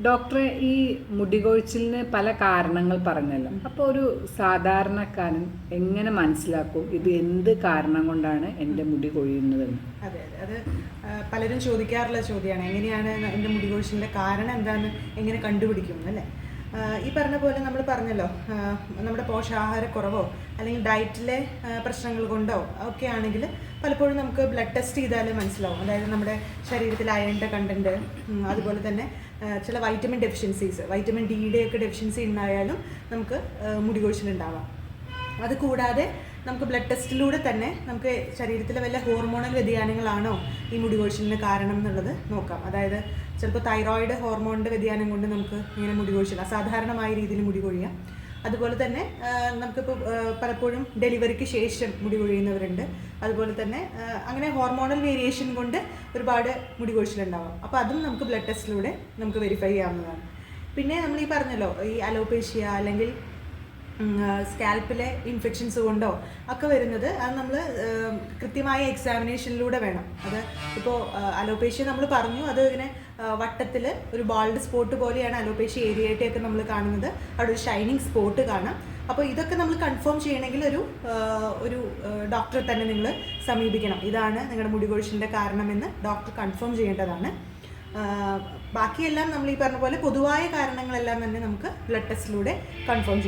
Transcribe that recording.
ഡോക്ടറെ, ഈ മുടികൊഴിച്ചിലിന് പല കാരണങ്ങൾ പറഞ്ഞല്ലോ. അപ്പോൾ ഒരു സാധാരണക്കാരൻ എങ്ങനെ മനസ്സിലാക്കും ഇത് എന്ത് കാരണം കൊണ്ടാണ് എൻ്റെ മുടി കൊഴിയുന്നതെന്ന്? അതെ അതെ അത് പലരും ചോദിക്കാറുള്ള ചോദ്യമാണ്, എങ്ങനെയാണ് എൻ്റെ മുടി കൊഴിച്ചിലിൻ്റെ കാരണം എന്താണെന്ന് എങ്ങനെ കണ്ടുപിടിക്കും അല്ലേ. ഈ പറഞ്ഞ പോലെ നമ്മൾ പറഞ്ഞല്ലോ, നമ്മുടെ പോഷകാഹാരക്കുറവോ അല്ലെങ്കിൽ ഡയറ്റിലെ പ്രശ്നങ്ങൾ കൊണ്ടോ ഒക്കെ ആണെങ്കിൽ പലപ്പോഴും നമുക്ക് ബ്ലഡ് ടെസ്റ്റ് ചെയ്താൽ മനസ്സിലാവും. അതായത് നമ്മുടെ ശരീരത്തിൽ അയണിൻ്റെ കണ്ടൻറ്റ്, അതുപോലെ തന്നെ ചില വൈറ്റമിൻ ഡെഫിഷ്യൻസീസ്, വൈറ്റമിൻ ഡിയുടെ ഒക്കെ ഡെഫിഷ്യൻസി ഉണ്ടായാലും നമുക്ക് മുടി കൊഴിച്ചിലുണ്ടാവാം. അതുകൂടാതെ നമുക്ക് ബ്ലഡ് ടെസ്റ്റിലൂടെ തന്നെ നമുക്ക് ശരീരത്തിലെ വല്ല ഹോർമോണൽ വ്യതിയാനങ്ങളാണോ ഈ മുടി കൊഴിച്ചിലിന് കാരണം എന്നുള്ളത് നോക്കാം. അതായത് ചിലപ്പോൾ തൈറോയിഡ് ഹോർമോണിൻ്റെ വ്യതിയാനം കൊണ്ട് നമുക്ക് ഇങ്ങനെ മുടി കൊഴിച്ചിൽ അസാധാരണമായ രീതിയിൽ മുടി കൊഴിയാം. അതുപോലെ തന്നെ നമുക്കിപ്പോൾ പലപ്പോഴും ഡെലിവറിക്ക് ശേഷം മുടി കൊഴിയുന്നവരുണ്ട്. അതുപോലെ തന്നെ അങ്ങനെ ഹോർമോണൽ വേരിയേഷൻ കൊണ്ട് ഒരുപാട് മുടി കൊഴിച്ചിലുണ്ടാവാം. അപ്പോൾ അതും നമുക്ക് ബ്ലഡ് ടെസ്റ്റിലൂടെ നമുക്ക് വെരിഫൈ ചെയ്യാവുന്നതാണ്. പിന്നെ നമ്മൾ ഈ പറഞ്ഞല്ലോ, ഈ അലോപേഷ്യ അല്ലെങ്കിൽ സ്കാൽപ്പിലെ ഇൻഫെക്ഷൻസ് കൊണ്ടോ ഒക്കെ വരുന്നത്, അത് നമ്മൾ കൃത്യമായ എക്സാമിനേഷനിലൂടെ വേണം. അത് ഇപ്പോൾ അലോപേഷ്യ നമ്മൾ പറഞ്ഞു, അത് ഇങ്ങനെ വട്ടത്തിൽ ഒരു ബാൾഡ് സ്പോട്ട് പോലെയാണ് അലോപേഷ്യ ഏരിയയായിട്ടൊക്കെ നമ്മൾ കാണുന്നത്. അവിടെ ഒരു ഷൈനിങ് സ്പോട്ട് കാണാം. അപ്പോൾ ഇതൊക്കെ നമ്മൾ കൺഫേം ചെയ്യണമെങ്കിൽ ഒരു ഡോക്ടറെ തന്നെ നിങ്ങൾ സമീപിക്കണം. ഇതാണ് നിങ്ങളുടെ മുടി കൊഴിച്ചിലിൻ്റെ കാരണമെന്ന് ഡോക്ടർ കൺഫേം ചെയ്യേണ്ടതാണ്. ബാക്കിയെല്ലാം നമ്മൾ ഈ പറഞ്ഞ പോലെ പൊതുവായ കാരണങ്ങളെല്ലാം തന്നെ നമുക്ക് ബ്ലഡ് ടെസ്റ്റിലൂടെ കൺഫേം ചെയ്യാം.